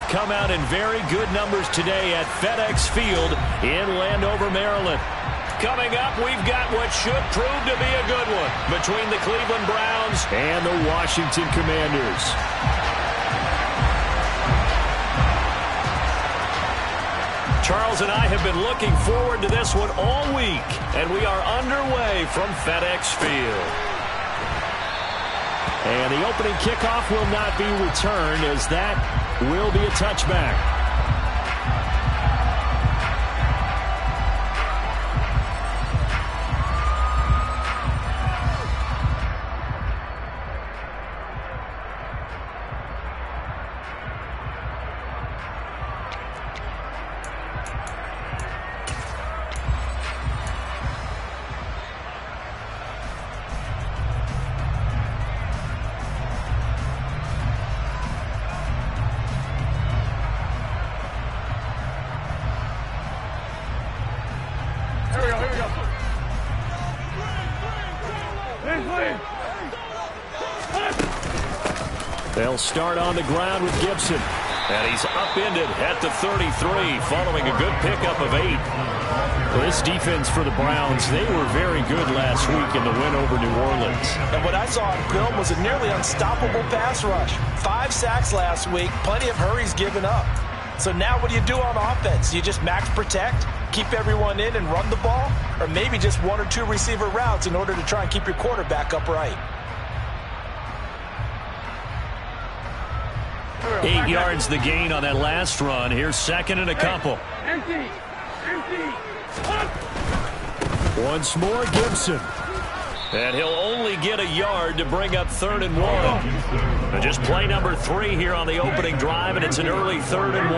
come out in very good numbers today at FedEx Field in Landover, Maryland. Coming up, we've got what should prove to be a good one between the Cleveland Browns and the Washington Commanders. Charles and I have been looking forward to this one all week, and we are underway from FedEx Field. And the opening kickoff will not be returned, as that will be a touchback. They'll start on the ground with Gibson. And he's upended at the 33 following a good pickup of 8. Well, this defense for the Browns, they were very good last week in the win over New Orleans. And what I saw on film was a nearly unstoppable pass rush. 5 sacks last week, plenty of hurries given up. So now what do you do on offense? You just max protect, keep everyone in and run the ball? Or maybe just 1 or 2 receiver routes in order to try and keep your quarterback upright? 8 yards the gain on that last run. Here's second and a couple. Once more, Gibson. And he'll only get a yard to bring up 3rd and 1. And just play number 3 here on the opening drive, and it's an early 3rd and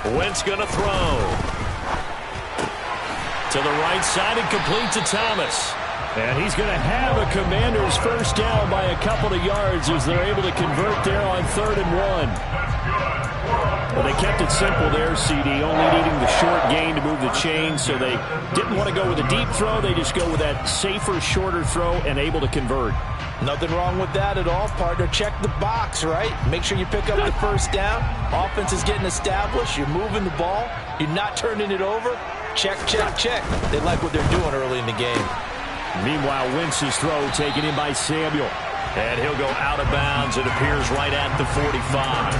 1. Wentz going to throw. To the right side and complete to Thomas. And he's going to have a Commanders first down by a couple of yards as they're able to convert there on 3rd and 1. Well, they kept it simple there, CD, only needing the short gain to move the chain, so they didn't want to go with a deep throw. They just go with that safer, shorter throw and able to convert. Nothing wrong with that at all, partner. Check the box, right? Make sure you pick up the first down. Offense is getting established. You're moving the ball. You're not turning it over. Check, check, check. They like what they're doing early in the game. Meanwhile, Wentz's throw taken in by Samuel. And he'll go out of bounds. It appears right at the 45.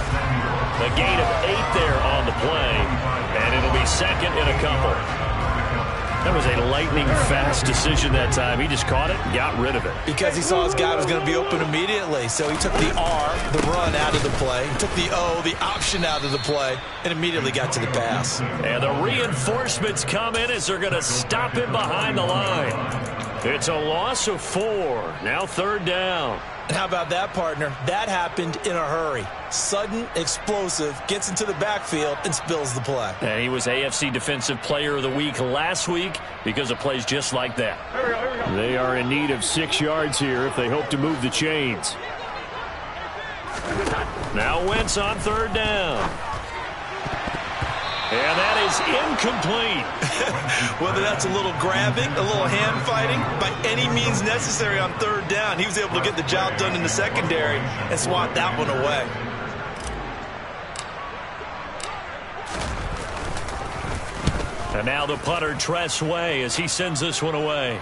A gain of 8 there on the play. And it'll be second and a couple. That was a lightning-fast decision that time. He just caught it and got rid of it. Because he saw his guy was going to be open immediately. So he took the R, the run, out of the play. He took the O, the option, out of the play, and immediately got to the pass. And the reinforcements come in as they're going to stop him behind the line. It's a loss of 4. Now 3rd down. And how about that, partner? That happened in a hurry. Sudden, explosive, gets into the backfield, and spills the play. And he was AFC Defensive Player of the Week last week because of plays just like that. They are in need of 6 yards here if they hope to move the chains. Now Wentz on 3rd down. And that is incomplete. Whether that's a little grabbing, a little hand fighting, by any means necessary on 3rd down, he was able to get the job done in the secondary and swat that one away. And now the punter, Tress Way, as he sends this one away.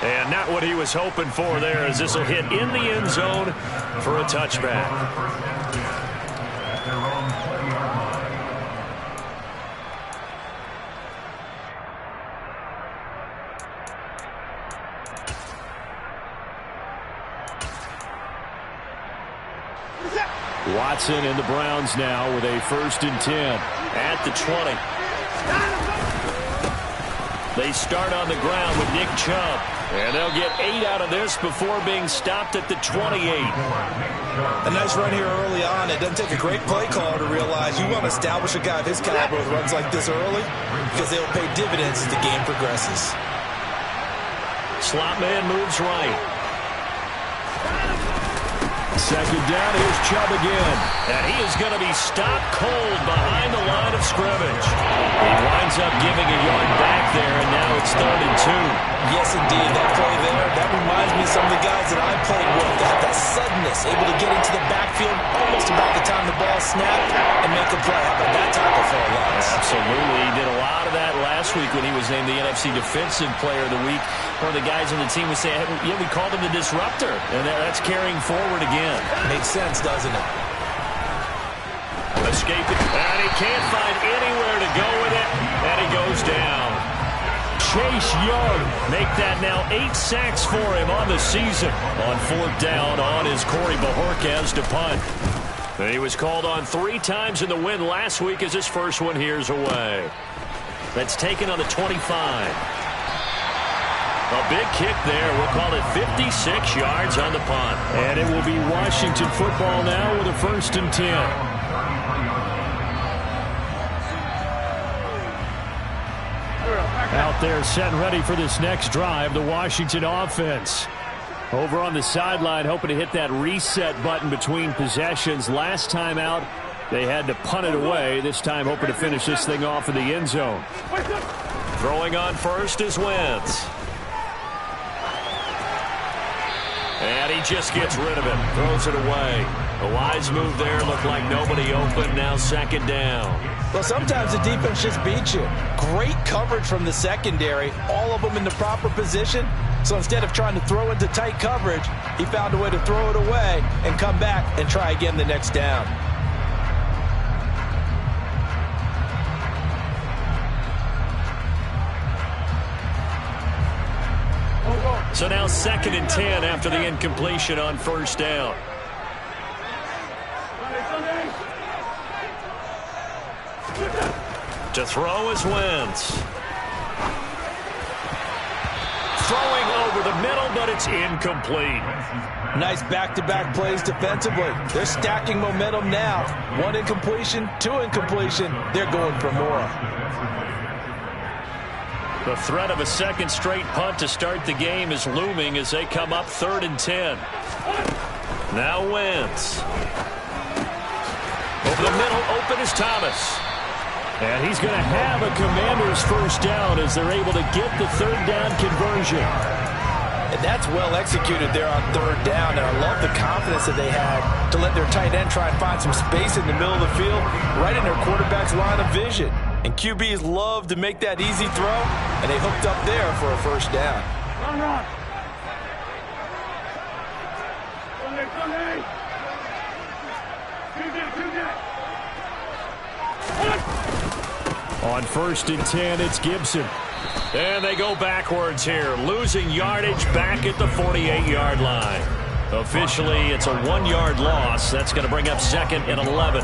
And not what he was hoping for there, as this will hit in the end zone for a touchback. Watson and the Browns now with a 1st and 10 at the 20. They start on the ground with Nick Chubb, and they'll get 8 out of this before being stopped at the 28. A nice run here early on. It doesn't take a great play caller to realize you want to establish a guy of his caliber with runs like this early, because they'll pay dividends as the game progresses. Slot man moves right. Second down, here's Chubb again. And he is going to be stopped cold behind the line of scrimmage. He winds up giving a yard back Yes, indeed. That play there, that reminds me of some of the guys that I played with. That suddenness, able to get into the backfield almost about the time the ball snapped and make a play. How about that tackle for a loss? Absolutely. He did a lot of that last week when he was named the NFC Defensive Player of the Week. One of the guys on the team was saying, yeah, we called him the disruptor. And that's carrying forward again. Makes sense, doesn't it? Escaping. And he can't find anywhere to go with it. And he goes down. Chase Young make that now 8 sacks for him on the season. On 4th down on his Corey Bajorquez to punt. He was called on 3 times in the win last week as his first one here's away. That's taken on the 25. A big kick there. We'll call it 56 yards on the punt. And it will be Washington football now with a 1st and 10. Out there set and ready for this next drive, the Washington offense. Over on the sideline, hoping to hit that reset button between possessions. Last time out, they had to punt it away. This time, hoping to finish this thing off in the end zone. Throwing on first is Wentz. And he just gets rid of it. Throws it away. A wise move there. Looked like nobody open. Now 2nd down. Well, sometimes the defense just beats you. Great coverage from the secondary. All of them in the proper position. So instead of trying to throw into tight coverage, he found a way to throw it away and come back and try again the next down. So now 2nd and 10 after the incompletion on 1st down. To throw is Wentz. Throwing over the middle, but it's incomplete. Nice back-to-back plays defensively. They're stacking momentum now. 1 incompletion, 2 incompletion. They're going for more. The threat of a 2nd straight punt to start the game is looming as they come up 3rd and 10. Now Wentz. Over the middle, open is Thomas. And he's going to have a Commanders 1st down as they're able to get the 3rd down conversion. And that's well executed there on 3rd down. And I love the confidence that they had to let their tight end try and find some space in the middle of the field, right in their quarterback's line of vision. And QBs love to make that easy throw, and they hooked up there for a 1st down. On 1st and 10, it's Gibson. And they go backwards here, losing yardage back at the 48-yard line. Officially, it's a 1-yard loss. That's going to bring up 2nd and 11.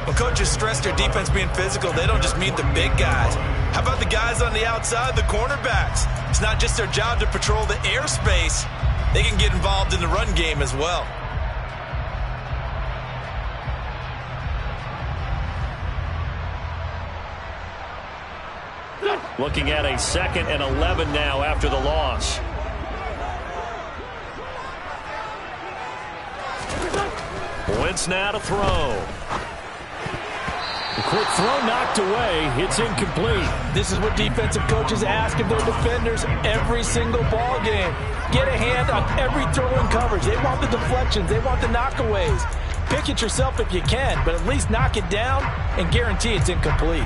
Well, coaches stress their defense being physical. They don't just mean the big guys. How about the guys on the outside, the cornerbacks? It's not just their job to patrol the airspace. They can get involved in the run game as well. Looking at a 2nd and 11 now after the loss. Wentz now to throw. The quick throw knocked away. It's incomplete. This is what defensive coaches ask of their defenders every single ball game. Get a hand on every throw in coverage. They want the deflections. They want the knockaways. Pick it yourself if you can, but at least knock it down and guarantee it's incomplete.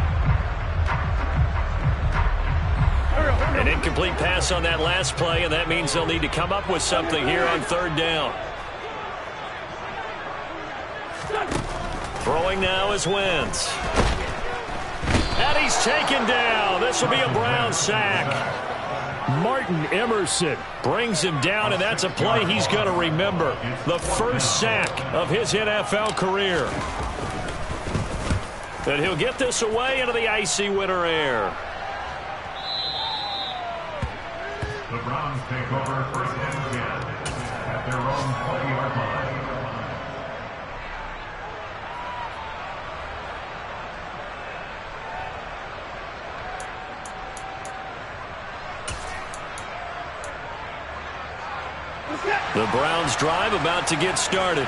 An incomplete pass on that last play, and that means they'll need to come up with something here on 3rd down. Throwing now is Wentz. And he's taken down. This will be a Brown sack. Martin Emerson brings him down, and that's a play he's going to remember. The 1st sack of his NFL career. And he'll get this away into the icy winter air. The Browns take over 1st and 10 at their own 20-yard line. The Browns drive about to get started.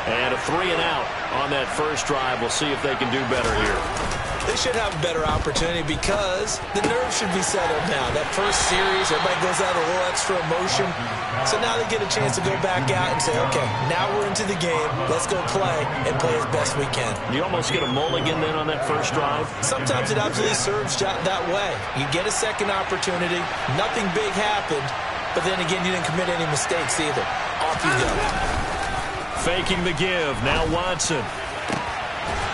And a 3 and out on that 1st drive. We'll see if they can do better here. They should have a better opportunity because the nerves should be settled now. That first series, everybody goes out a little extra emotion. So now they get a chance to go back out and say, okay, now we're into the game. Let's go play and play as best we can. You almost get a mulligan then on that first drive? Sometimes it absolutely serves that way. You get a second opportunity. Nothing big happened. But then again, you didn't commit any mistakes either. Off you go. Faking the give. Now Watson.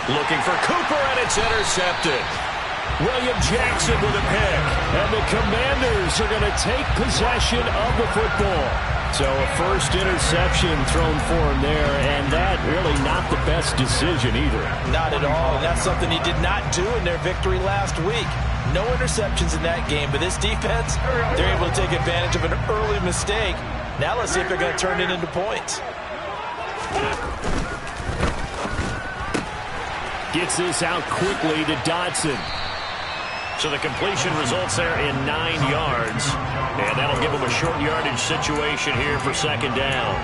Looking for Cooper, and it's intercepted. William Jackson with a pick. And the Commanders are going to take possession of the football. So a first interception thrown for him there, and that really not the best decision either. Not at all, and that's something he did not do in their victory last week. No interceptions in that game, but this defense, they're able to take advantage of an early mistake. Now let's see if they're going to turn it into points. Gets this out quickly to Dotson. So the completion results there in 9 yards. And that'll give them a short yardage situation here for second down.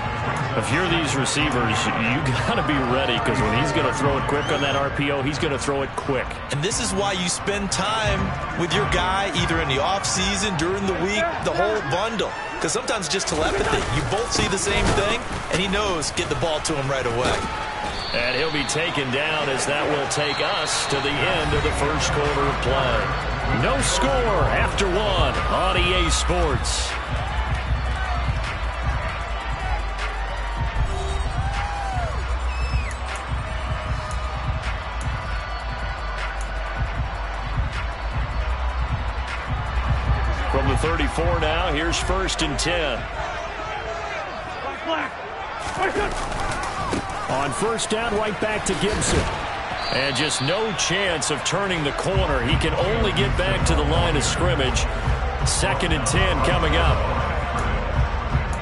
If you're these receivers, you got to be ready because when he's going to throw it quick on that RPO, he's going to throw it quick. And this is why you spend time with your guy either in the offseason, during the week, the whole bundle. Because sometimes just telepathy. You both see the same thing, and he knows get the ball to him right away. And he'll be taken down as that will take us to the end of the first quarter of play. No score after one on EA Sports. From the 34 now, here's 1st and 10. On first down, right back to Gibson. And just no chance of turning the corner. He can only get back to the line of scrimmage. 2nd and 10 coming up.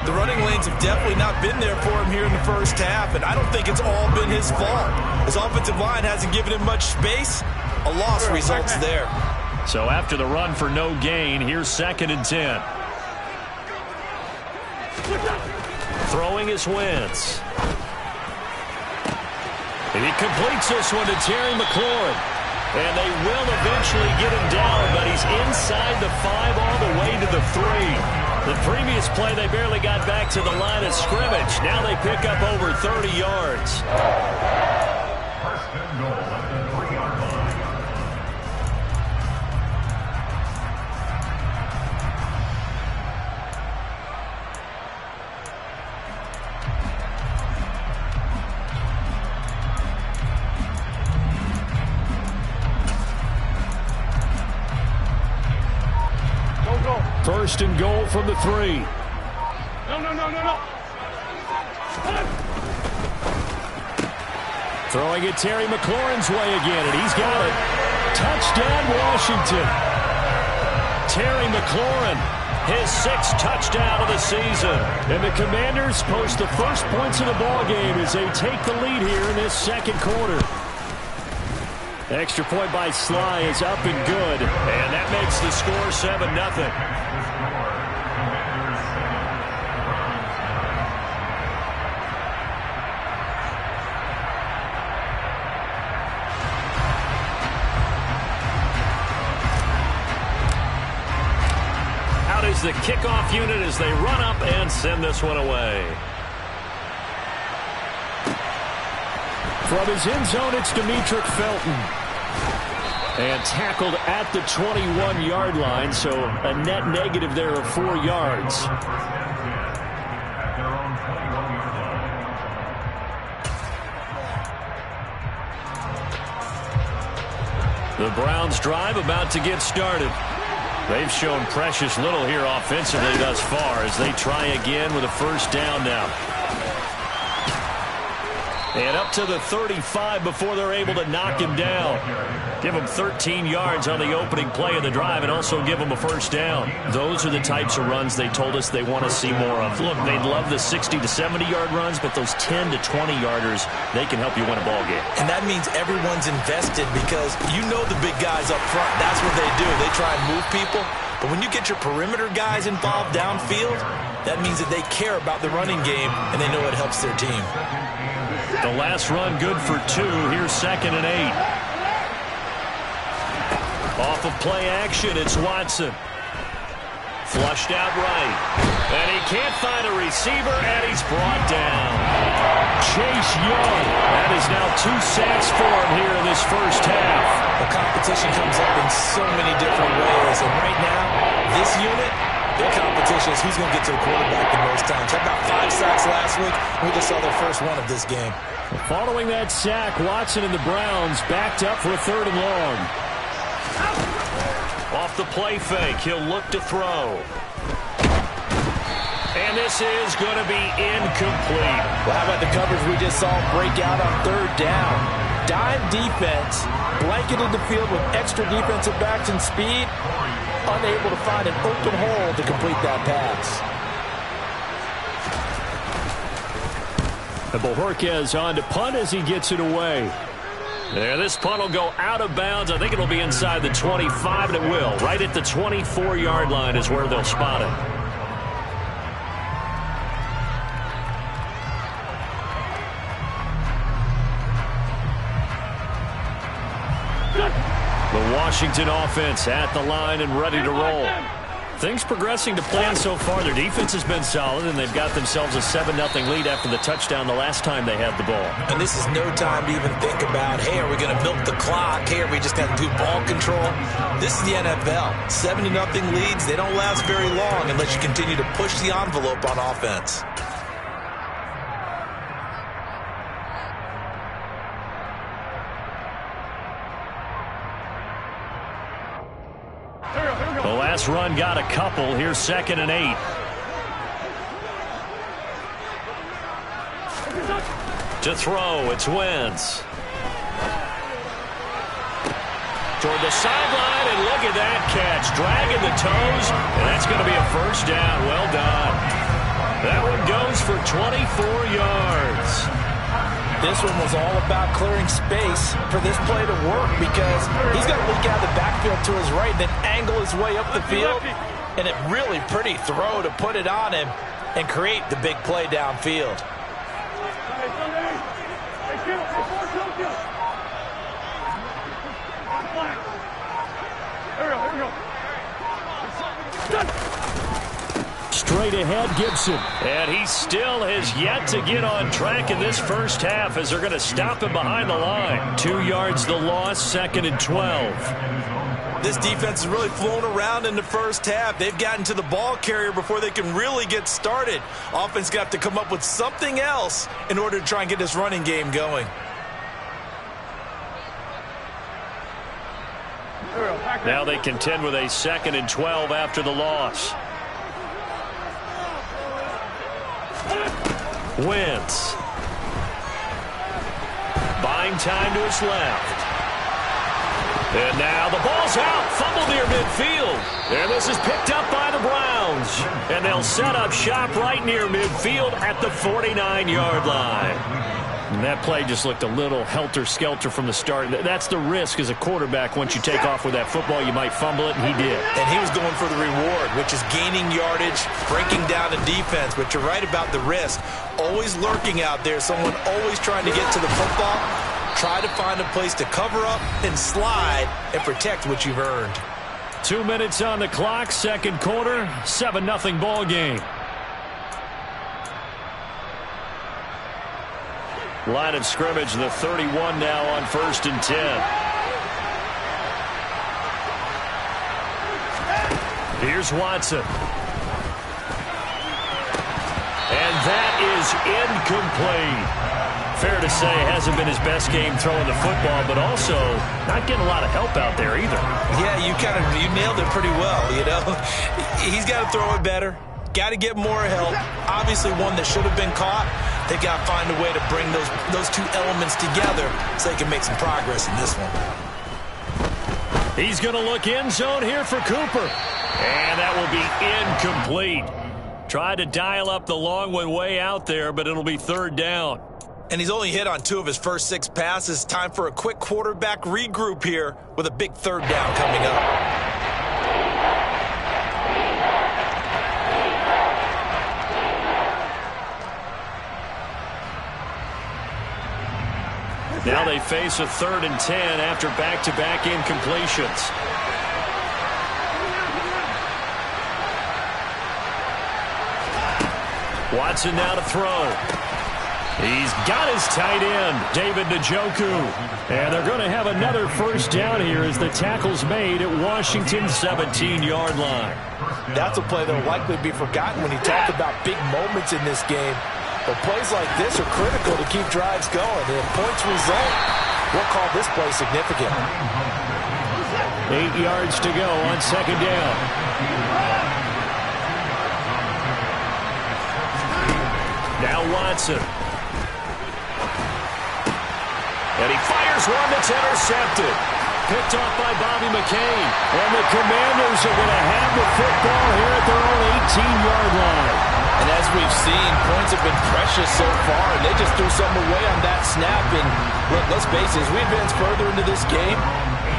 The running lanes have definitely not been there for him here in the first half, and I don't think it's all been his fault. His offensive line hasn't given him much space. A loss results there. So after the run for no gain, here's 2nd and 10. Throwing is Wentz. And he completes this one to Terry McLaurin. And they will eventually get him down, but he's inside the 5 all the way to the 3. The previous play, they barely got back to the line of scrimmage. Now they pick up over 30 yards. First and goal at the 3-yard line. First and goal from the 3. No. Throwing it Terry McLaurin's way again, and he's got it. Touchdown, Washington. Terry McLaurin, his 6th touchdown of the season. And the Commanders post the first points of the ball game as they take the lead here in this second quarter. Extra point by Sly is up and good, and that makes the score 7-0. The kickoff unit as they run up and send this one away. From his end zone, it's Demetric Felton. And tackled at the 21-yard line, so a net negative there of 4 yards. The Browns drive about to get started. They've shown precious little here offensively thus far as they try again with a first down now. And up to the 35 before they're able to knock him down. Give him 13 yards on the opening play of the drive and also give him a first down. Those are the types of runs they told us they want to see more of. Look, they'd love the 60 to 70-yard runs, but those 10 to 20-yarders, they can help you win a ball game. And that means everyone's invested because you know the big guys up front. That's what they do. They try and move people. But when you get your perimeter guys involved downfield, that means that they care about the running game and they know it helps their team. The last run good for 2. Here's 2nd and 8. Off of play action, it's Watson. Flushed out right. And he can't find a receiver, and he's brought down. Chase Young. That is now 2 sacks for him here in this first half. The competition comes up in so many different ways. And right now, this unit, their competition is who's going to get to the quarterback the most times. Had about 5 sacks last week. We just saw their first one of this game. Following that sack, Watson and the Browns backed up for a 3rd and long. Off the play fake, he'll look to throw. And this is going to be incomplete. Well, how about the coverage we just saw break out on 3rd down? Dime defense, blanketed the field with extra defensive backs and speed, unable to find an open hole to complete that pass. And Bojorquez on to punt as he gets it away. There, this punt will go out of bounds. I think it'll be inside the 25, and it will. Right at the 24-yard line is where they'll spot it. The Washington offense at the line and ready to roll. Things progressing to plan so far. Their defense has been solid, and they've got themselves a 7-0 lead after the touchdown the last time they had the ball. And this is no time to even think about, hey, are we going to milk the clock? Hey, are we just going to do ball control? This is the NFL. 7-0 leads, they don't last very long unless you continue to push the envelope on offense. The last run got a couple. Here's 2nd and 8. To throw, it's Wentz. Toward the sideline, and look at that catch. Dragging the toes, and that's going to be a 1st down. Well done. That one goes for 24 yards. This one was all about clearing space for this play to work because he's got to look out the backfield to his right and then angle his way up the field. And a really pretty throw to put it on him and create the big play downfield. Straight ahead, Gibson. And he still has yet to get on track in this first half as they're going to stop him behind the line. 2 yards the loss, 2nd and 12. This defense is really flown around in the first half. They've gotten to the ball carrier before they can really get started. Offense got to come up with something else in order to try and get this running game going. Now they contend with a 2nd and 12 after the loss. Wentz. Buying time to his left. And now the ball's out. Fumble near midfield. And this is picked up by the Browns. And they'll set up shop right near midfield at the 49-yard line. And that play just looked a little helter-skelter from the start. That's the risk as a quarterback. Once you take off with that football, you might fumble it, and he did. And he was going for the reward, which is gaining yardage, breaking down the defense. But you're right about the risk. Always lurking out there, someone always trying to get to the football. Try to find a place to cover up and slide and protect what you've earned. 2 minutes on the clock, 2nd quarter, 7-0 ball game. Line of scrimmage, the 31 now on 1st and 10. Here's Watson. And that is incomplete. Fair to say, hasn't been his best game throwing the football, but also not getting a lot of help out there either. Yeah, you nailed it pretty well, you know. He's got to throw it better. Got to get more help. Obviously one that should have been caught. They've got to find a way to bring those two elements together so they can make some progress in this one. He's going to look end zone here for Cooper. And that will be incomplete. Tried to dial up the long one way out there, but it'll be 3rd down. And he's only hit on 2 of his first 6 passes. Time for a quick quarterback regroup here with a big 3rd down coming up. Now they face a 3rd and 10 after back-to-back incompletions. Watson now to throw. He's got his tight end, David Njoku. And they're going to have another first down here as the tackle's made at Washington's 17-yard line. That's a play that will likely be forgotten when you talk about big moments in this game. But plays like this are critical to keep drives going. And if points result, we'll call this play significant. 8 yards to go on 2nd down. Now Watson. And he fires one that's intercepted. Picked off by Bobby McCain. And the Commanders are going to have the football here at their own 18-yard line. And as we've seen, points have been precious so far, and they just threw something away on that snap. And look, let's face it, as we advance further into this game,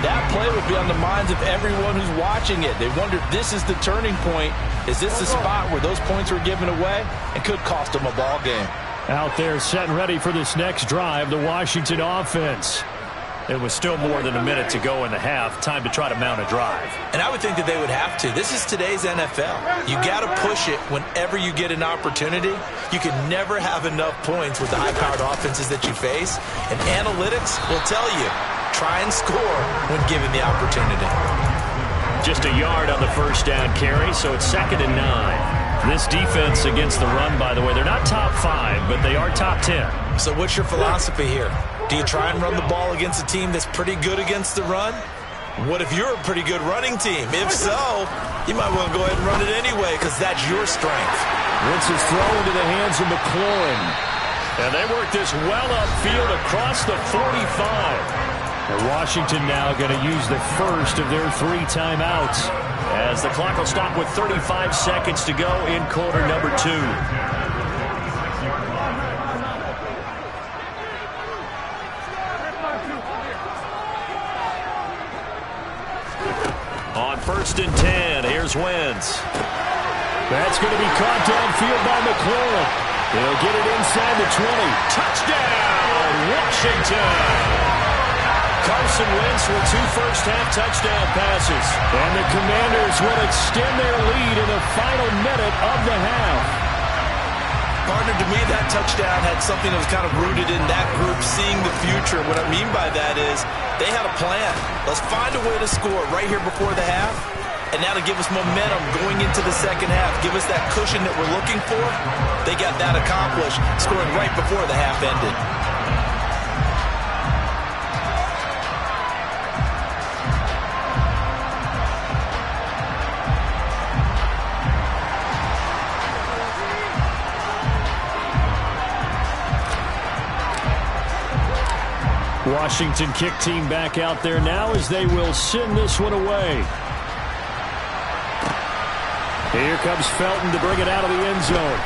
that play would be on the minds of everyone who's watching it. They wonder if this is the turning point. Is this the spot where those points were given away and could cost them a ball game? Out there set and ready for this next drive, the Washington offense. It was still more than a minute to go in the half. Time to try to mount a drive. And I would think that they would have to. This is today's NFL. You got to push it whenever you get an opportunity. You can never have enough points with the high-powered offenses that you face. And analytics will tell you, try and score when given the opportunity. Just a yard on the first down carry, so it's 2nd and 9. This defense against the run, by the way, they're not top 5, but they are top 10. So what's your philosophy here? Do you try and run the ball against a team that's pretty good against the run? What if you're a pretty good running team? If so, you might want to go ahead and run it anyway because that's your strength. Wentz is thrown into the hands of McLaurin. And they work this well upfield across the 45. And Washington now going to use the first of their 3 timeouts as the clock will stop with 35 seconds to go in quarter number 2. On 1st and 10, here's Wentz. That's going to be caught downfield by McLaurin. He'll get it inside the 20. Touchdown, Washington! Carson Wentz with 2 first-half touchdown passes. And the Commanders will extend their lead in the final minute of the half. Partner, to me, that touchdown had something that was kind of rooted in that group seeing the future. What I mean by that is they had a plan. Let's find a way to score right here before the half. And now to give us momentum going into the second half. Give us that cushion that we're looking for. They got that accomplished, scoring right before the half ended. Washington kick team back out there now as they will send this one away. Here comes Felton to bring it out of the end zone.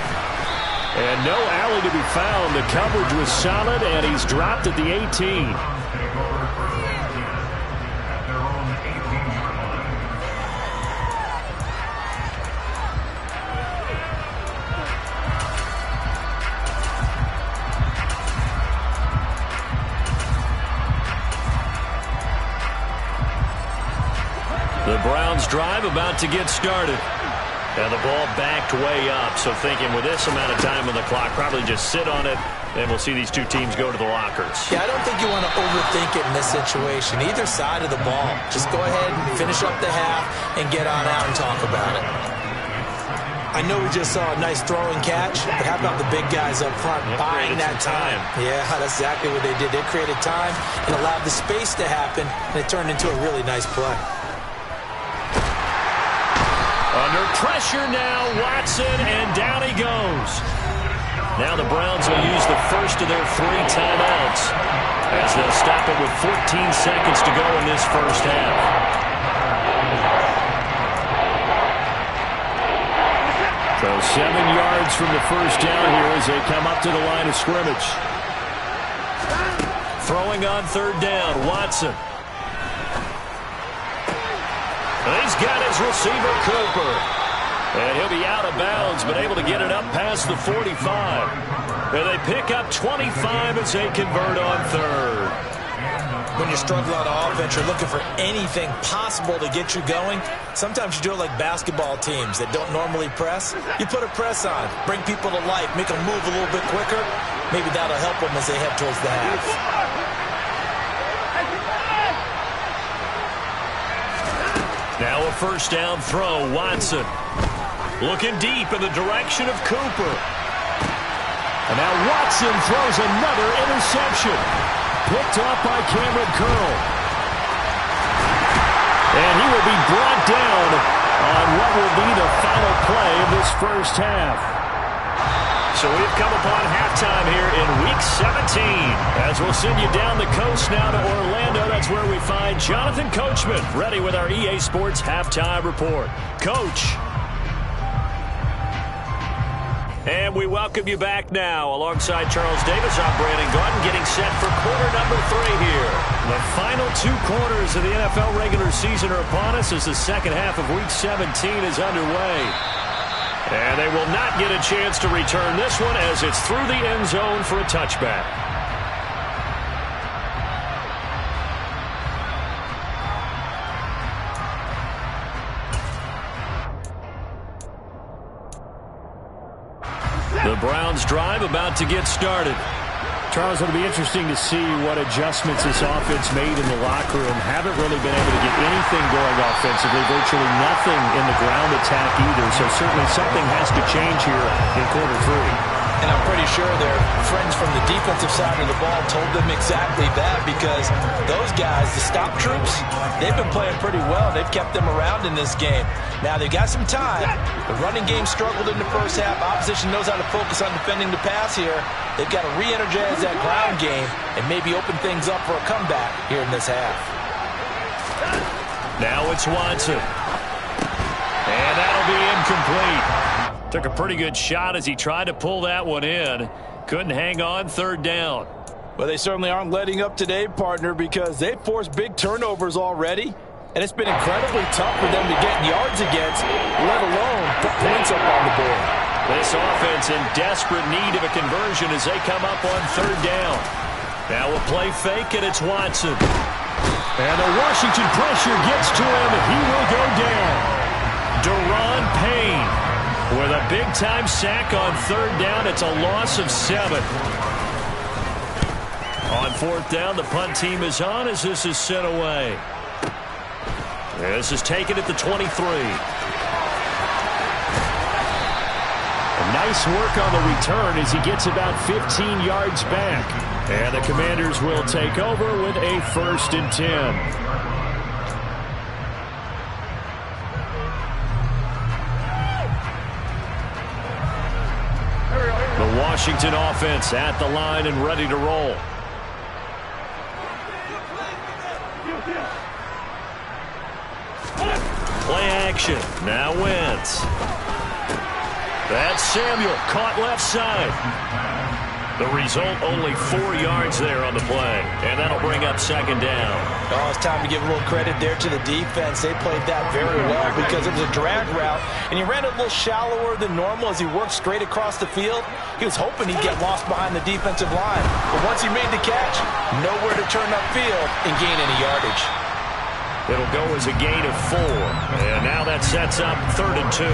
And no alley to be found. The coverage was solid, and he's dropped at the 18. The Browns drive about to get started. And the ball backed way up. So thinking with this amount of time on the clock, probably just sit on it, and we'll see these two teams go to the lockers. Yeah, I don't think you want to overthink it in this situation. Either side of the ball. Just go ahead and finish up the half and get on out and talk about it. I know we just saw a nice throw and catch, but how about the big guys up front buying that time? Yeah, that's exactly what they did. They created time and allowed the space to happen, and it turned into a really nice play. Under pressure now, Watson, and down he goes. Now the Browns will use the first of their 3 timeouts as they'll stop it with 14 seconds to go in this first half. So 7 yards from the first down here as they come up to the line of scrimmage. Throwing on 3rd down, Watson. He's got his receiver, Cooper. And he'll be out of bounds, but able to get it up past the 45. And they pick up 25 as they convert on 3rd. When you're struggling on offense, you're looking for anything possible to get you going. Sometimes you do it like basketball teams that don't normally press. You put a press on, bring people to life, make them move a little bit quicker. Maybe that'll help them as they head towards the half. Now a first down throw, Watson. Looking deep in the direction of Cooper. And now Watson throws another interception. Picked up by Cameron Curl. And he will be brought down on what will be the final play of this first half. So we've come upon halftime here in Week 17. As we'll send you down the coast now to Orlando, that's where we find Jonathan Coachman, ready with our EA Sports Halftime Report. Coach. And we welcome you back now. Alongside Charles Davis, I'm Brandon Gaudin, getting set for quarter number 3 here. The final 2 quarters of the NFL regular season are upon us as the second half of Week 17 is underway. And they will not get a chance to return this one as it's through the end zone for a touchback. The Browns drive about to get started. Charles, it'll be interesting to see what adjustments this offense made in the locker room. Haven't really been able to get anything going offensively, virtually nothing in the ground attack either. So certainly something has to change here in quarter 3. And I'm pretty sure their friends from the defensive side of the ball told them exactly that, because those guys, the stop troops, they've been playing pretty well. They've kept them around in this game. Now, they've got some time. The running game struggled in the first half. Opposition knows how to focus on defending the pass here. They've got to re-energize that ground game and maybe open things up for a comeback here in this half. Now it's Watson. And that'll be incomplete. Took a pretty good shot as he tried to pull that one in. Couldn't hang on, third down. Well, they certainly aren't letting up today, partner, because they've forced big turnovers already. And it's been incredibly tough for them to get yards against, let alone put points up on the board. This offense in desperate need of a conversion as they come up on third down. Now a play fake, and it's Watson. And the Washington pressure gets to him. He will go down. Deron Payne with a big-time sack on third down. It's a loss of 7. On fourth down, the punt team is on as this is sent away. This is taken at the 23. Nice work on the return as he gets about 15 yards back. And the Commanders will take over with a 1st and 10. The Washington offense at the line and ready to roll. Play action. Now Wentz. That's Samuel, caught left side. The result, only 4 yards there on the play. And that'll bring up second down. Oh, it's time to give a little credit there to the defense. They played that very well because it was a drag route. And he ran it a little shallower than normal as he worked straight across the field. He was hoping he'd get lost behind the defensive line. But once he made the catch, nowhere to turn upfield and gain any yardage. It'll go as a gain of 4. And now that sets up 3rd and 2.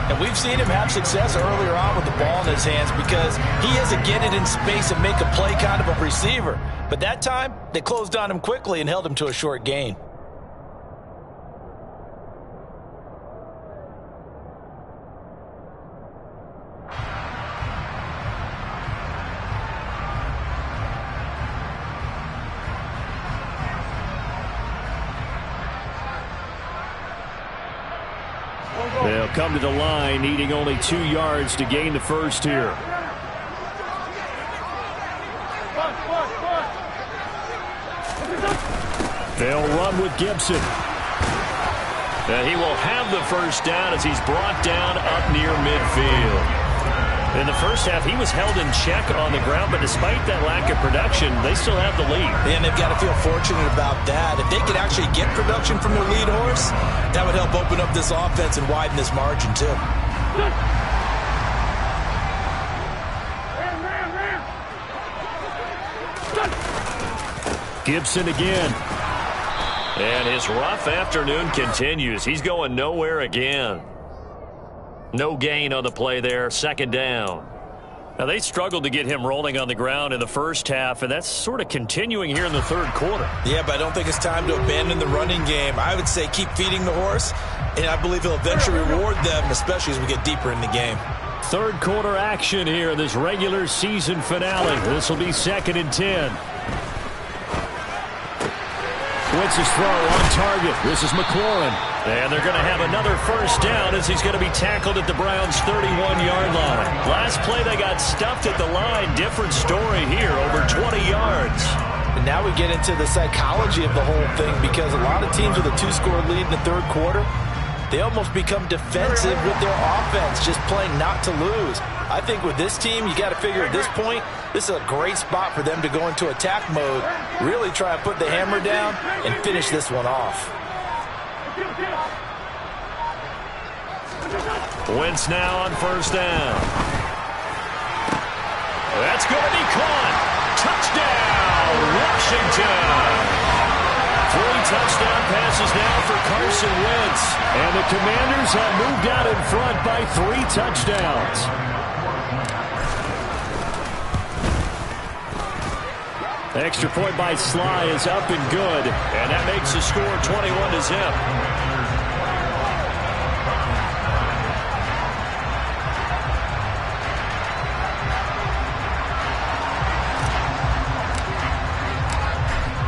And we've seen him have success earlier on with the ball in his hands because he has to get it in space and make a play kind of a receiver. But that time, they closed on him quickly and held him to a short gain. They'll come to the line, needing only 2 yards to gain the first here. They'll run with Gibson. And he will have the first down as he's brought down up near midfield. In the first half, he was held in check on the ground, but despite that lack of production, they still have the lead. And they've got to feel fortunate about that. If they could actually get production from their lead horse, that would help open up this offense and widen this margin, too. Gibson again. And his rough afternoon continues. He's going nowhere again. No gain on the play there. Second down. Now, they struggled to get him rolling on the ground in the first half, and that's sort of continuing here in the third quarter. Yeah, but I don't think it's time to abandon the running game. I would say keep feeding the horse, and I believe he'll eventually reward them, especially as we get deeper in the game. Third quarter action here in this regular season finale. This will be 2nd and 10. Wentz's throw on target. This is McLaurin. And they're going to have another first down as he's going to be tackled at the Browns' 31-yard line. Last play they got stuffed at the line. Different story here, over 20 yards. And now we get into the psychology of the whole thing, because a lot of teams with a 2-score lead in the third quarter, they almost become defensive with their offense, just playing not to lose. I think with this team, you got to figure at this point, this is a great spot for them to go into attack mode, really try to put the hammer down and finish this one off. Wentz now on first down. That's going to be caught. Touchdown, Washington. 3 touchdown passes now for Carson Wentz. And the Commanders have moved out in front by 3 touchdowns. Extra point by Sly is up and good. And that makes the score 21-0.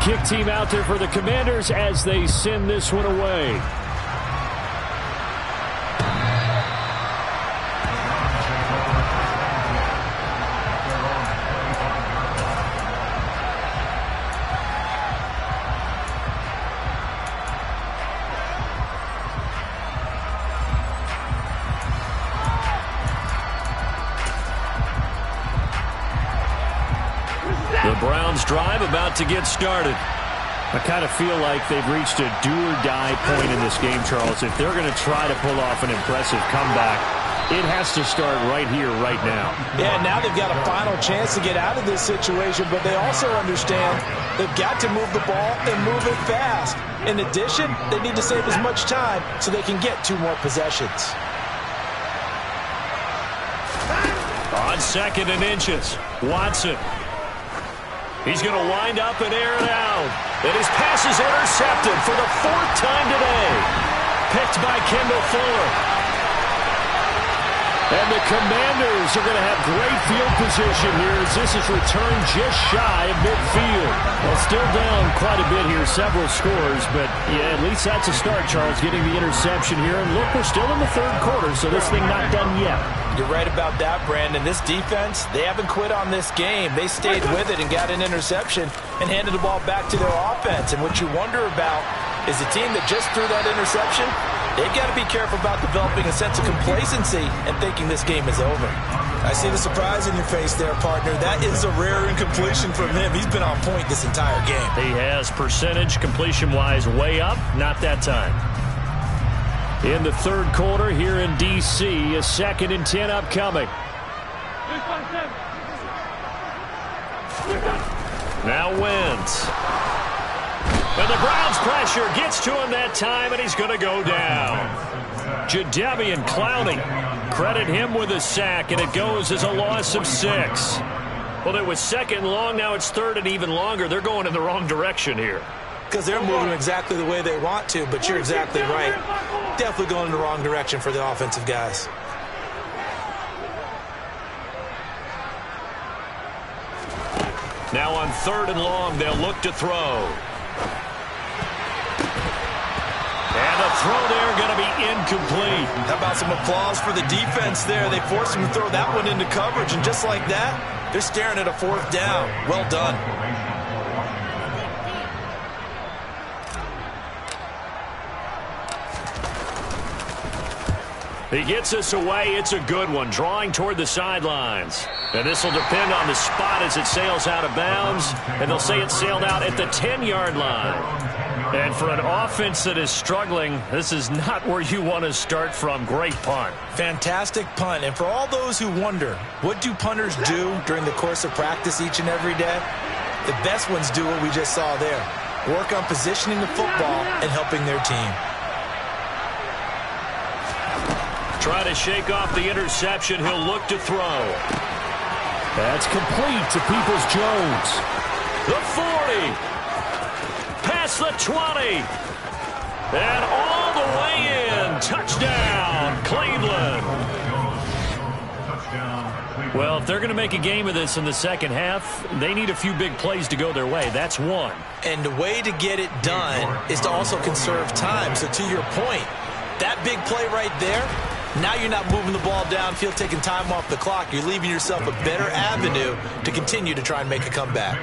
Kick team out there for the Commanders as they send this one away. The Browns drive about to get started. I kind of feel like they've reached a do-or-die point in this game, Charles. If they're going to try to pull off an impressive comeback, it has to start right here, right now. Yeah, now they've got a final chance to get out of this situation, but they also understand they've got to move the ball and move it fast. In addition, they need to save as much time so they can get 2 more possessions. On 2nd and inches, Watson. He's going to wind up and air it out. And his pass is intercepted for the 4th time today. Picked by Kendall Fuller. And the Commanders are going to have great field position here as this is returned just shy of midfield. Well, still down quite a bit here, several scores, but yeah, at least that's a start, Charles, getting the interception here. And look, we're still in the third quarter, so this thing not done yet. You're right about that, Brandon. This defense, they haven't quit on this game. They stayed with it and got an interception and handed the ball back to their offense. And what you wonder about is the team that just threw that interception, they've got to be careful about developing a sense of complacency and thinking this game is over. I see the surprise in your face there, partner. That is a rare incompletion from him. He's been on point this entire game. He has percentage completion-wise way up, not that time. In the third quarter here in D.C., a 2nd and 10 upcoming. Now Wentz. And the Browns pressure gets to him that time, and he's going to go down. Jadeveon Clowney, credit him with a sack, and it goes as a loss of 6. Well, it was 2nd and long, now it's 3rd and even longer. They're going in the wrong direction here. Because they're moving exactly the way they want to, but you're exactly right. Definitely going in the wrong direction for the offensive guys. Now on 3rd and long, they'll look to throw. And the throw there going to be incomplete. How about some applause for the defense there? They forced him to throw that one into coverage, and just like that, they're staring at a 4th down. Well done. He gets us away. It's a good one. Drawing toward the sidelines. And this will depend on the spot as it sails out of bounds. And they'll say it sailed out at the 10-yard line. And for an offense that is struggling, this is not where you want to start from. Great punt. Fantastic punt. And for all those who wonder, what do punters do during the course of practice each and every day? The best ones do what we just saw there. Work on positioning the football and helping their team. Try to shake off the interception. He'll look to throw. That's complete to Peoples-Jones. The 40. Past the 20. And all the way in. Touchdown, Cleveland. Well, if they're going to make a game of this in the second half, they need a few big plays to go their way. That's one. And the way to get it done is to also conserve time. So to your point, that big play right there, now you're not moving the ball downfield, taking time off the clock. You're leaving yourself a better avenue to continue to try and make a comeback.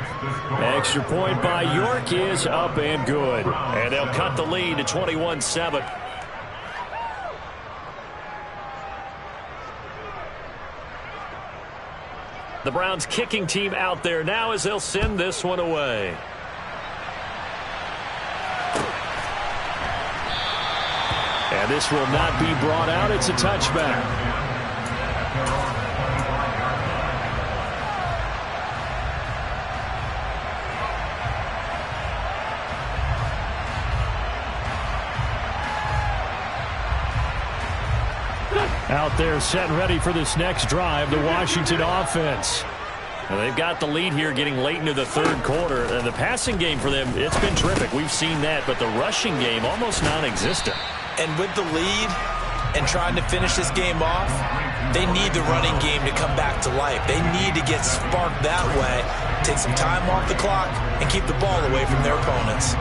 Extra point by York is up and good. And they'll cut the lead to 21-7. The Browns kicking team out there now as they'll send this one away. And this will not be brought out. It's a touchback. Out there set and ready for this next drive, the Washington offense. Well, they've got the lead here getting late into the third quarter. And the passing game for them, it's been terrific. We've seen that, but the rushing game almost non-existent. And with the lead and trying to finish this game off, they need the running game to come back to life. They need to get sparked that way, take some time off the clock, and keep the ball away from their opponents.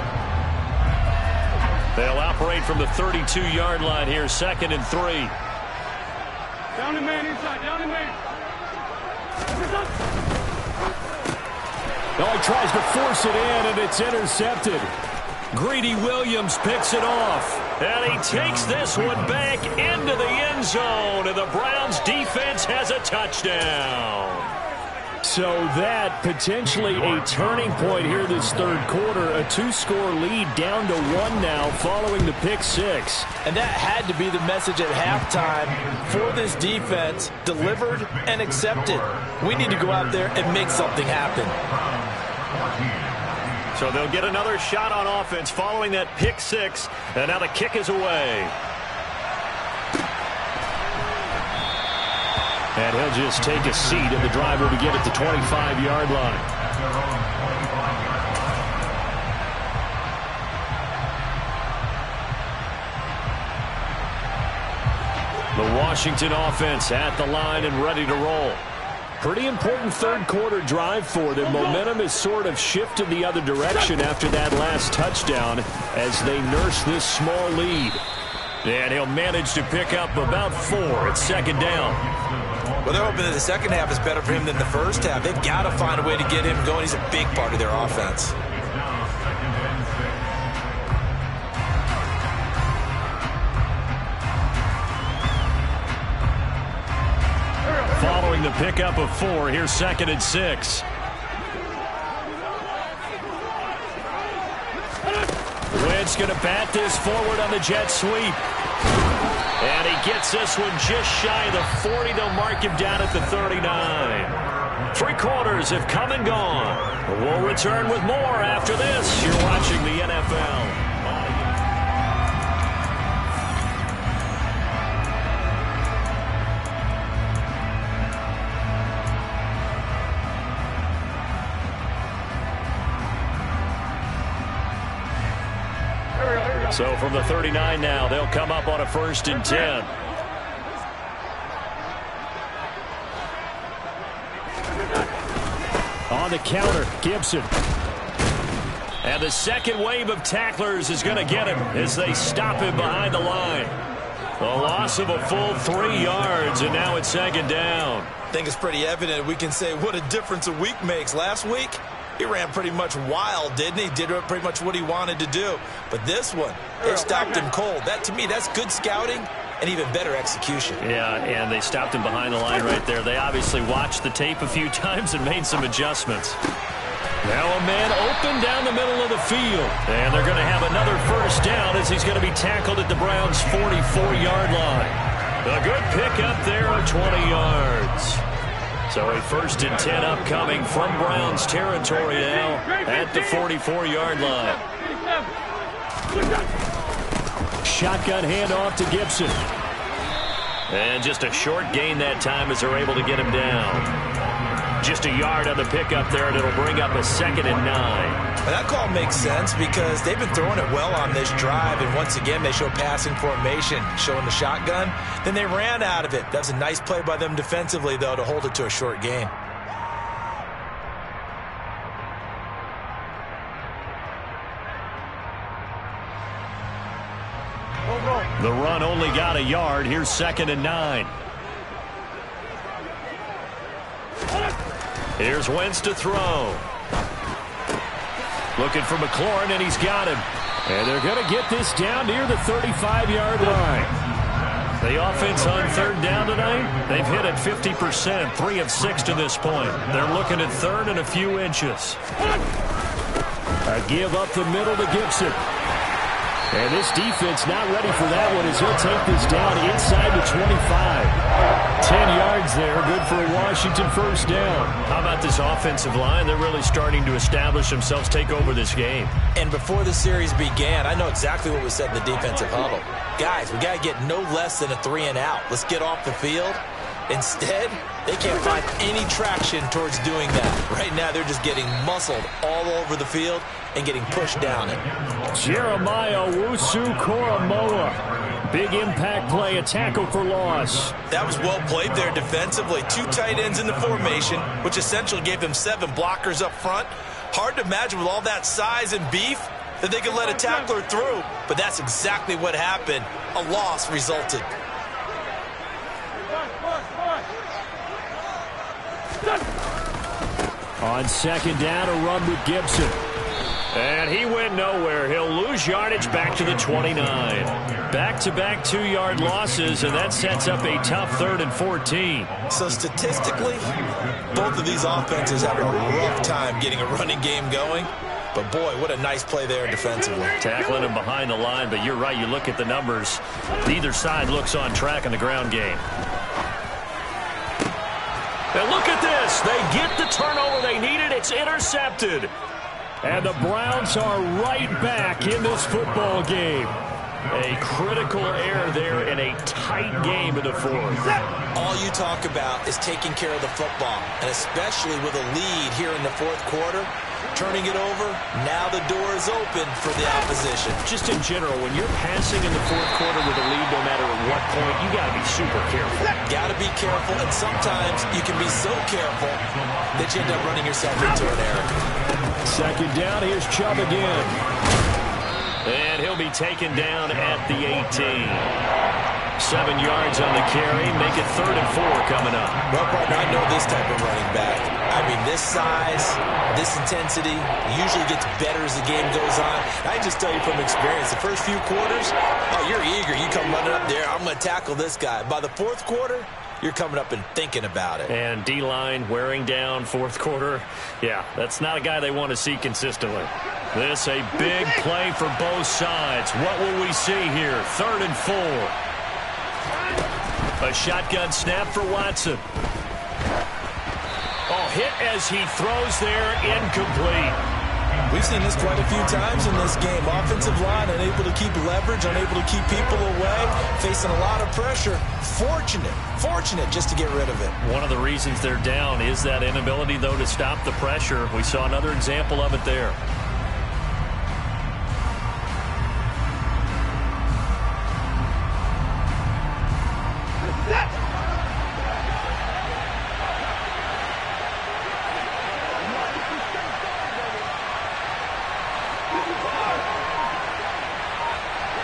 They'll operate from the 32-yard line here, 2nd and 3. Down the man inside, down the man. Oh, he tries to force it in, and it's intercepted. Greedy Williams picks it off. And he takes this one back into the end zone. And the Browns defense has a touchdown. So that potentially a turning point here this third quarter. A 2-score lead down to 1 now following the pick 6. And that had to be the message at halftime for this defense. Delivered and accepted. We need to go out there and make something happen. So they'll get another shot on offense following that pick 6. And now the kick is away. And he'll just take a seat, and the driver to get at the 25-yard line. The Washington offense at the line and ready to roll. Pretty important third quarter drive for them. Momentum has sort of shifted the other direction after that last touchdown as they nurse this small lead. And he'll manage to pick up about 4 at 2nd down. Well, they're hoping that the second half is better for him than the first half. They've got to find a way to get him going. He's a big part of their offense. Following the pickup of 4, here's 2nd and 6. Wentz going to bat this forward on the jet sweep. And he gets this one just shy of the 40. They'll mark him down at the 39. 3 quarters have come and gone. We'll return with more after this. You're watching the NFL. So from the 39 now, they'll come up on a 1st and 10. On the counter, Gibson. And the second wave of tacklers is going to get him as they stop him behind the line. A loss of a full 3 yards, and now it's 2nd down. I think it's pretty evident we can say what a difference a week makes. Last week, he ran pretty much wild, didn't he? Did pretty much what he wanted to do. But this one, it stopped him cold. That, to me, that's good scouting and even better execution. Yeah, and they stopped him behind the line right there. They obviously watched the tape a few times and made some adjustments. Now a man open down the middle of the field. And they're going to have another 1st down as he's going to be tackled at the Browns' 44-yard line. A good pickup there of 20 yards. So a 1st and 10 upcoming from Browns territory now at the 44-yard line. Shotgun handoff to Gibson. And just a short gain that time as they're able to get him down. Just a yard on the pickup there, and it'll bring up a 2nd and 9. And that call makes sense because they've been throwing it well on this drive, and once again they show passing formation, showing the shotgun. Then they ran out of it. That's a nice play by them defensively, though, to hold it to a short gain. The run only got a yard. Here's 2nd and 9. Here's Wentz to throw. Looking for McLaurin, and he's got him. And they're going to get this down near the 35-yard line. The offense on 3rd down tonight, they've hit at 50%, 3 of 6 to this point. They're looking at 3rd and a few inches. A give up the middle to Gibson. And this defense not ready for that one as he'll take this down inside the 25. 10 yards there, good for a Washington 1st down. How about this offensive line? They're really starting to establish themselves, take over this game. And before the series began, I know exactly what was said in the defensive huddle. Guys, we got to get no less than a 3 and out. Let's get off the field. Instead, they can't find any traction towards doing that. Right now, they're just getting muscled all over the field and getting pushed down it. Jeremiah Owusu-Koramoah. Big impact play, a tackle for loss. That was well played there defensively. 2 tight ends in the formation, which essentially gave them 7 blockers up front. Hard to imagine with all that size and beef that they could let a tackler through. But that's exactly what happened. A loss resulted. On 2nd down, a run with Gibson. And he went nowhere. He'll lose yardage back to the 29. Back-to-back 2-yard losses, and that sets up a tough 3rd and 14. So statistically, both of these offenses have a rough time getting a running game going. But, boy, what a nice play there defensively. Tackling him behind the line, but you're right. You look at the numbers. Neither side looks on track in the ground game. And look at this. They get the turnover they needed. It's intercepted. And the Browns are right back in this football game. A critical error there in a tight game in the 4th. All you talk about is taking care of the football, and especially with a lead here in the 4th quarter. Turning it over, now the door is open for the opposition. Just in general, when you're passing in the 4th quarter with a lead, no matter at what point, you got to be super careful. Got to be careful, and sometimes you can be so careful that you end up running yourself into an error. 2nd down, here's Chubb again. And he'll be taken down at the 18. 7 yards on the carry, make it 3rd and 4 coming up. Well, partner, I know this type of running back. I mean, this size, this intensity usually gets better as the game goes on. I can just tell you from experience, the first few quarters, oh, you're eager. You come running up there, I'm going to tackle this guy. By the 4th quarter, you're coming up and thinking about it. And D-line wearing down 4th quarter. Yeah, that's not a guy they want to see consistently. This a big play for both sides. What will we see here? 3rd and 4. A shotgun snap for Watson. Oh, hit as he throws there, incomplete. We've seen this quite a few times in this game. Offensive line unable to keep leverage, unable to keep people away, facing a lot of pressure. Fortunate just to get rid of it. One of the reasons they're down is that inability, though, to stop the pressure. We saw another example of it there.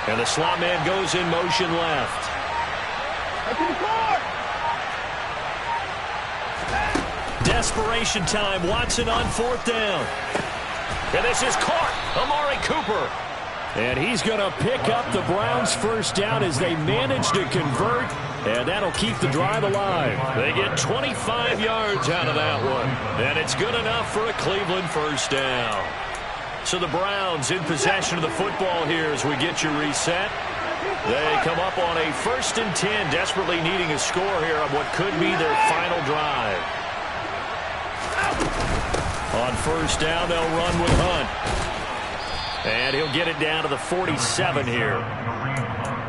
And the slot man goes in motion left. Desperation time. Watson on 4th down. And this is caught. Amari Cooper. And he's going to pick up the Browns' 1st down as they manage to convert. And that'll keep the drive alive. They get 25 yards out of that one. And it's good enough for a Cleveland 1st down. So the Browns in possession of the football here as we get you reset. They come up on a 1st and 10, desperately needing a score here on what could be their final drive. On first down, they'll run with Hunt. And he'll get it down to the 47 here.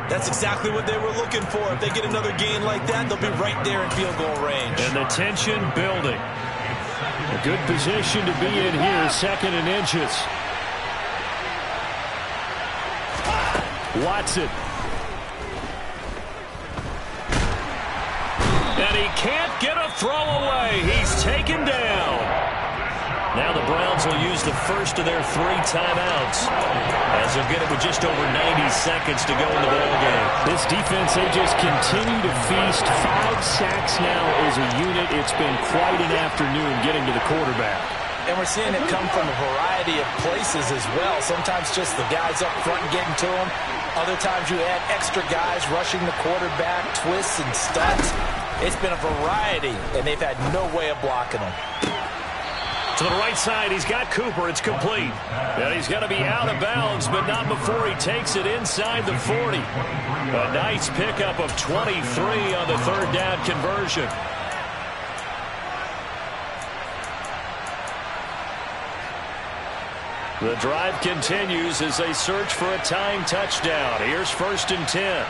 That's exactly what they were looking for. If they get another gain like that, they'll be right there in field goal range. And the tension building. A good position to be in here, 2nd and inches. Watson. And he can't get a throw away. He's taken down. Now the Browns will use the first of their 3 timeouts, as they'll get it with just over 90 seconds to go in the ballgame. This defense, they just continue to feast. 5 sacks now as a unit. It's been quite an afternoon getting to the quarterback. And we're seeing it come from a variety of places as well. Sometimes just the guys up front getting to him. Other times you add extra guys rushing the quarterback, twists and stunts. It's been a variety, and they've had no way of blocking them. To the right side, he's got Cooper. It's complete. And he's going to be out of bounds, but not before he takes it inside the 40. A nice pickup of 23 on the 3rd down conversion. The drive continues as they search for a tying touchdown. Here's 1st and 10.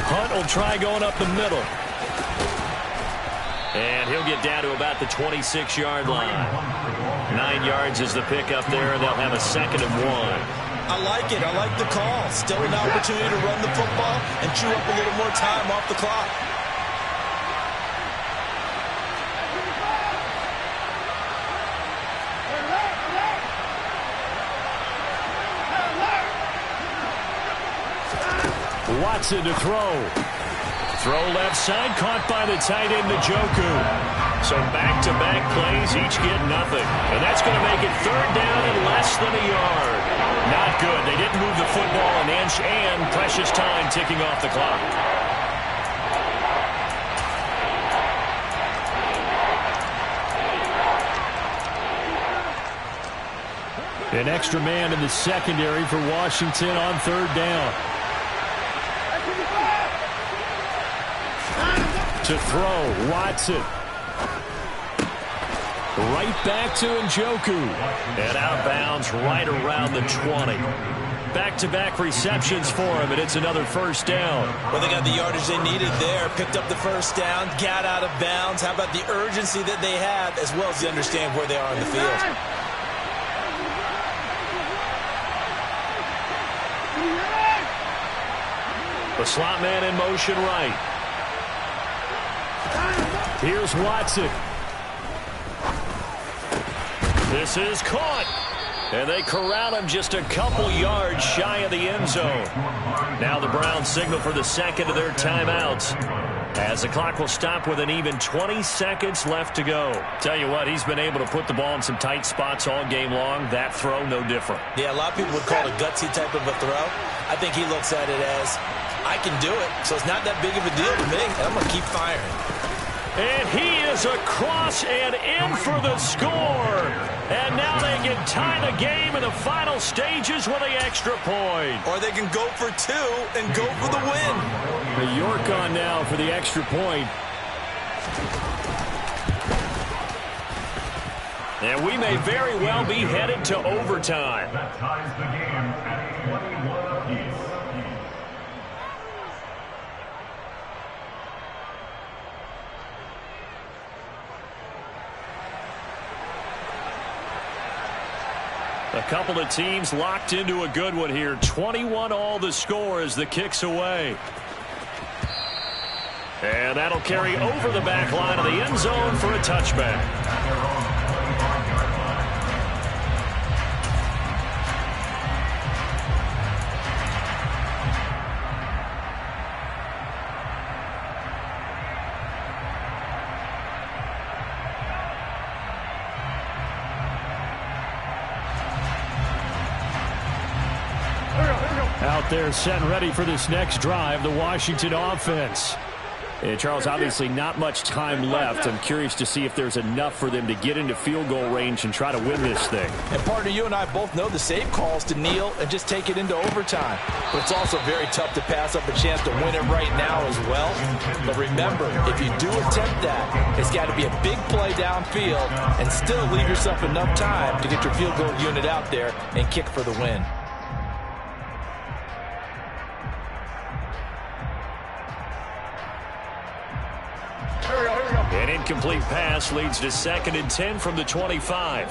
Hunt will try going up the middle. And he'll get down to about the 26-yard line. 9 yards is the pickup there, and they'll have a 2nd and 1. I like it. I like the call. Still an opportunity to run the football and chew up a little more time off the clock. Watson to throw. Throw left side, caught by the tight end, Njoku. So back-to-back plays, each get nothing. And that's going to make it 3rd down and less than a yard. Not good. They didn't move the football an inch, and precious time ticking off the clock. An extra man in the secondary for Washington on 3rd down. To throw, Watson. Right back to Njoku. And out of bounds right around the 20. Back-to-back receptions for him, and it's another 1st down. Well, they got the yardage they needed there. Picked up the 1st down, got out of bounds. How about the urgency that they have, as well as they understand where they are in the field. The slot man in motion right. Here's Watson. This is caught. And they corral him just a couple yards shy of the end zone. Now the Browns signal for the 2nd of their timeouts, as the clock will stop with an even 20 seconds left to go. Tell you what, he's been able to put the ball in some tight spots all game long. That throw, no different. Yeah, a lot of people would call it a gutsy type of a throw. I think he looks at it as, I can do it, so it's not that big of a deal to me, and I'm going to keep firing. And he is across and in for the score. And now they can tie the game in the final stages with the extra point. Or they can go for 2 and go for the win. The York on now for the extra point. And we may very well be headed to overtime. That ties the game at 21 apiece. A couple of teams locked into a good one here. 21 all the score as the kick's away. And that'll carry over the back line of the end zone for a touchback. Out there set and ready for this next drive, the Washington offense. And Charles, obviously not much time left. I'm curious to see if there's enough for them to get into field goal range and try to win this thing. And partner, you and I both know the safe calls to kneel and just take it into overtime. But it's also very tough to pass up a chance to win it right now as well. But remember, if you do attempt that, it's got to be a big play downfield and still leave yourself enough time to get your field goal unit out there and kick for the win. An incomplete pass leads to 2nd and 10 from the 25.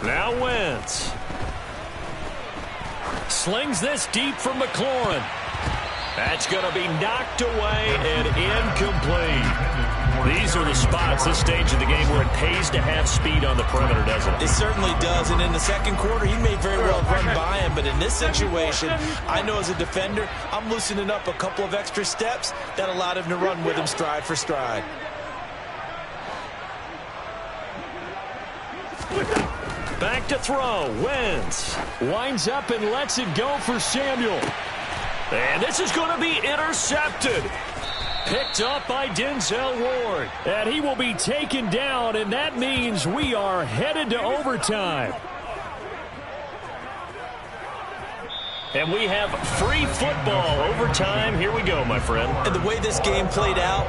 Now Wentz. Slings this deep from McLaurin. That's going to be knocked away and incomplete. These are the spots, this stage of the game, where it pays to have speed on the perimeter, doesn't it? It certainly does, and in the second quarter, he may very well run by him, but in this situation, I know as a defender, I'm loosening up a couple of extra steps that allowed him to run with him stride for stride. Back to throw. Wentz winds up and lets it go for Samuel. And this is going to be intercepted. Picked up by Denzel Ward. And he will be taken down, and that means we are headed to overtime. And we have free football. Overtime. Here we go, my friend. And the way this game played out,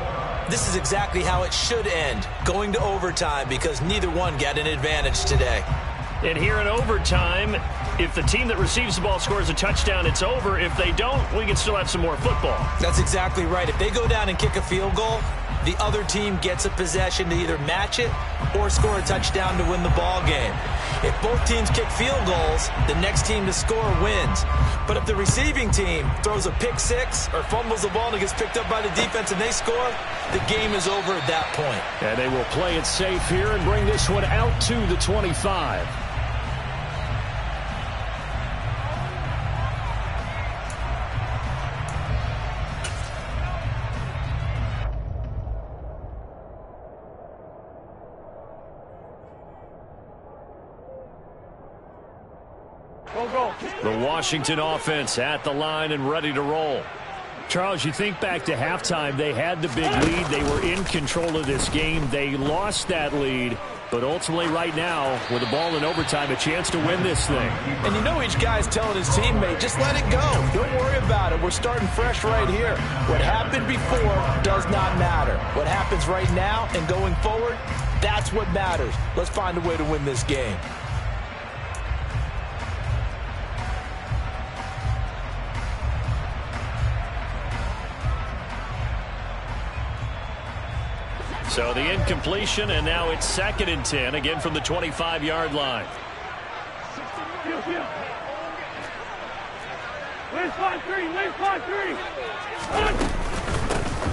this is exactly how it should end, going to overtime, because neither one got an advantage today. And here in overtime, if the team that receives the ball scores a touchdown, it's over. If they don't, we can still have some more football. That's exactly right. If they go down and kick a field goal, the other team gets a possession to either match it or score a touchdown to win the ball game. If both teams kick field goals, the next team to score wins. But if the receiving team throws a pick six or fumbles the ball and it gets picked up by the defense and they score, the game is over at that point. And they will play it safe here and bring this one out to the 25. The Washington offense at the line and ready to roll. Charles, you think back to halftime, they had the big lead. They were in control of this game. They lost that lead, but ultimately right now, with the ball in overtime, a chance to win this thing. And you know each guy's telling his teammate, just let it go. Don't worry about it. We're starting fresh right here. What happened before does not matter. What happens right now and going forward, that's what matters. Let's find a way to win this game. So the incompletion, and now it's 2nd and 10, again from the 25-yard line.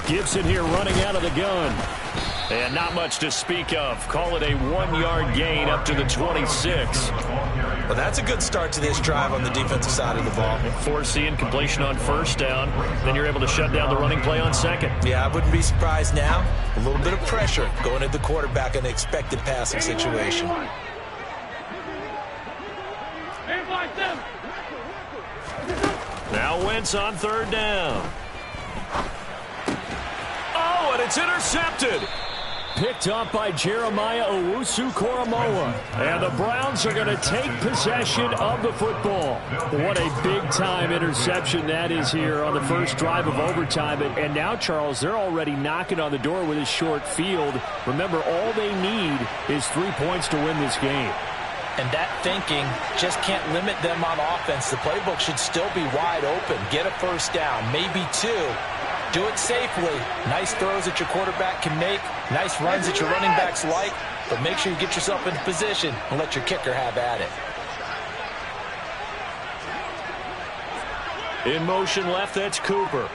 Gibson here running out of the gun. And not much to speak of. Call it a 1-yard gain up to the 26. Well, that's a good start to this drive on the defensive side of the ball. Force the incompletion on first down. Then you're able to shut down the running play on second. Yeah, I wouldn't be surprised now. A little bit of pressure going at the quarterback in the expected passing situation. Now Wentz on 3rd down. Oh, and it's intercepted. Picked up by Jeremiah Owusu-Koramoah. And the Browns are going to take possession of the football. What a big-time interception that is here on the first drive of overtime. And now, Charles, they're already knocking on the door with a short field. Remember, all they need is 3 points to win this game. And that thinking just can't limit them on offense. The playbook should still be wide open. Get a first down, maybe 2. Do it safely. Nice throws that your quarterback can make. Nice runs that your running backs like. But make sure you get yourself into position and let your kicker have at it. In motion left, that's Cooper.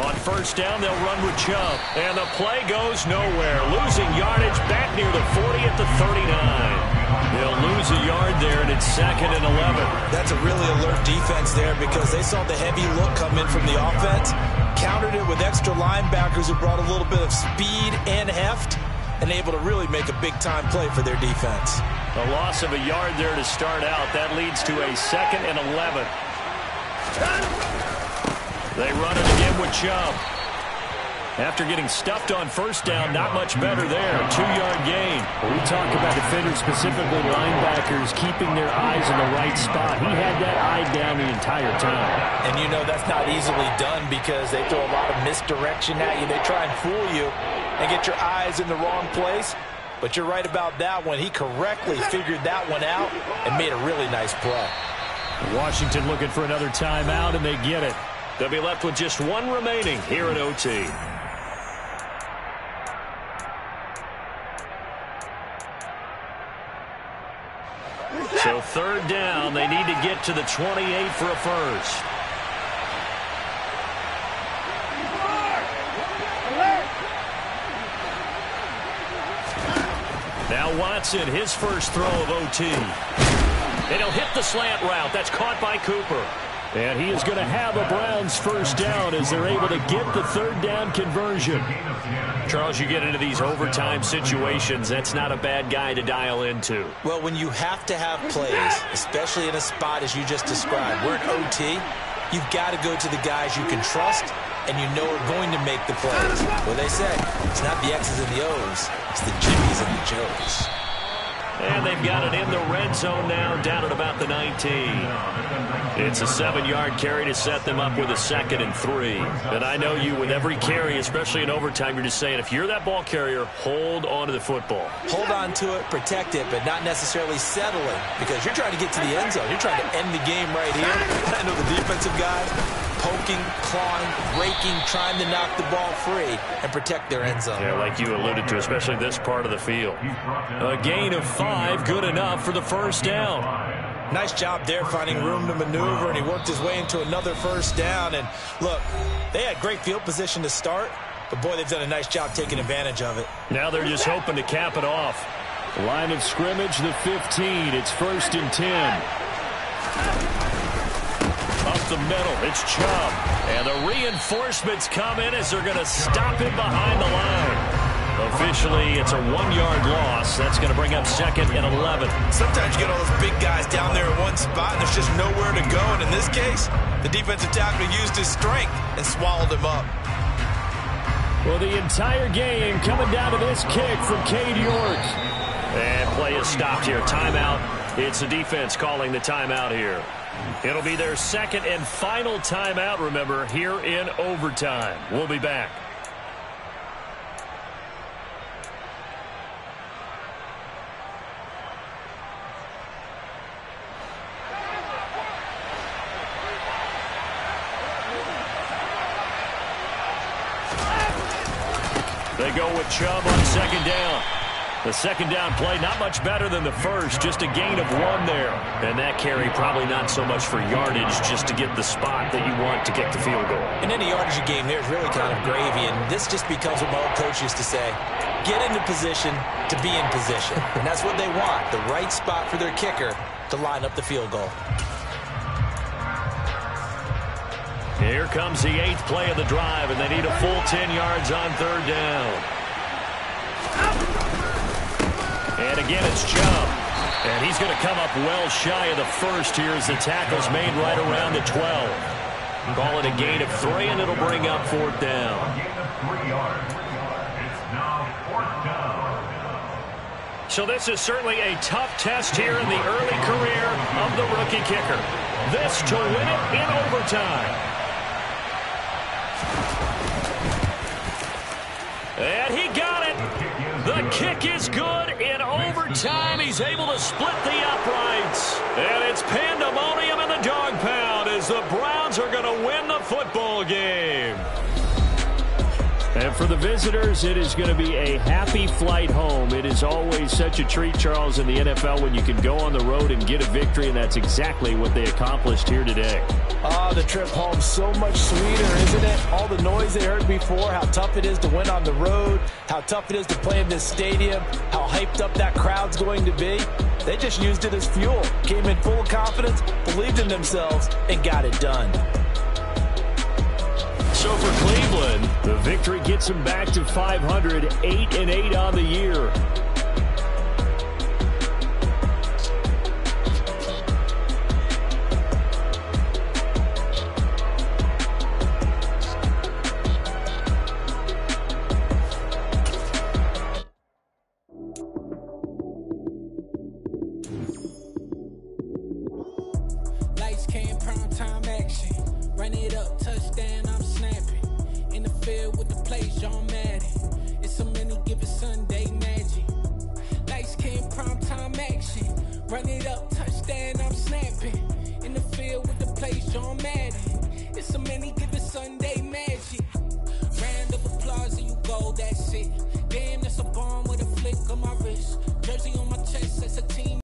On first down, they'll run with Chubb. And the play goes nowhere. Losing yardage back near the 40 at the 39. They'll lose a yard there, and it's 2nd and 11. That's a really alert defense there because they saw the heavy look come in from the offense, countered it with extra linebackers who brought a little bit of speed and heft, and able to really make a big-time play for their defense. A loss of a yard there to start out. That leads to a 2nd and 11. They run it again with Chubb. After getting stuffed on first down, not much better there. 2-yard gain. When we talk about defenders, specifically linebackers, keeping their eyes in the right spot, he had that eye down the entire time. And you know that's not easily done because they throw a lot of misdirection at you. They try and fool you and get your eyes in the wrong place. But you're right about that one. He correctly figured that one out and made a really nice play. Washington looking for another timeout, and they get it. They'll be left with just one remaining here at OT. So 3rd down, they need to get to the 28 for a first. Now Watson, his first throw of OT. And he'll hit the slant route. That's caught by Cooper. And he is going to have a Browns first down as they're able to get the 3rd down conversion. Charles, you get into these overtime situations, that's not a bad guy to dial into. Well, when you have to have plays, especially in a spot as you just described, we're in OT, you've got to go to the guys you can trust and you know are going to make the plays. Well, they say it's not the X's and the O's, it's the Jimmys and the Joes. And they've got it in the red zone now, down at about the 19. It's a 7-yard carry to set them up with a 2nd and 3. And I know you, with every carry, especially in overtime, you're just saying, if you're that ball carrier, hold on to the football. Hold on to it, protect it, but not necessarily settling, because you're trying to get to the end zone. You're trying to end the game right here. I know the defensive guys poking, clawing, raking, trying to knock the ball free and protect their end zone. Yeah, like you alluded to, especially this part of the field. A gain of 5, good enough for the first down. Nice job there finding room to maneuver, and he worked his way into another first down. And look, they had great field position to start, but boy, they've done a nice job taking advantage of it. Now they're just hoping to cap it off. Line of scrimmage, the 15. It's 1st and 10. Up the middle, it's Chubb. And the reinforcements come in as they're going to stop him behind the line. Officially, it's a 1-yard loss. That's going to bring up 2nd and 11. Sometimes you get all those big guys down there in one spot, and there's just nowhere to go. And in this case, the defensive tackle used his strength and swallowed him up. Well, the entire game coming down to this kick from Cade York. And play is stopped here. Timeout. It's the defense calling the timeout here. It'll be their 2nd and final timeout, remember, here in overtime. We'll be back. They go with Chubb on 2nd down. The 2nd down play, not much better than the first, just a gain of 1 there. And that carry probably not so much for yardage, just to get the spot that you want to get the field goal. In any yardage game, there's really kind of gravy, and this just becomes what my old coach used to say, get into position to be in position. And that's what they want, the right spot for their kicker to line up the field goal. Here comes the 8th play of the drive, and they need a full 10 yards on 3rd down. And again, it's Chubb. And he's going to come up well shy of the first here as the tackle's made right around the 12. Call it a gain of 3, and it'll bring up 4th down. Gain of 3 yards. It's now 4th down. So this is certainly a tough test here in the early career of the rookie kicker. This to win it in overtime. And he got it. The kick is good in overtime. He's able to split the uprights. And it's pandemonium in the dog pound as the Browns are going to win the football game. And for the visitors, it is going to be a happy flight home. It is always such a treat, Charles, in the NFL when you can go on the road and get a victory, and that's exactly what they accomplished here today. Oh, the trip home so much sweeter, isn't it? All the noise they heard before, how tough it is to win on the road, how tough it is to play in this stadium, how hyped up that crowd's going to be. They just used it as fuel, came in full of confidence, believed in themselves, and got it done. So for Cleveland, the victory gets them back to 500, 8-8 on the year. touchdown, I'm snapping. In the field with the plays, John Madden. It's a many given Sunday magic. Lights came primetime action. Run it up, touchdown, I'm snapping. In the field with the plays, John Madden. It's a many given Sunday magic. Round of applause and you go, that's it. Damn, that's a bomb with a flick of my wrist.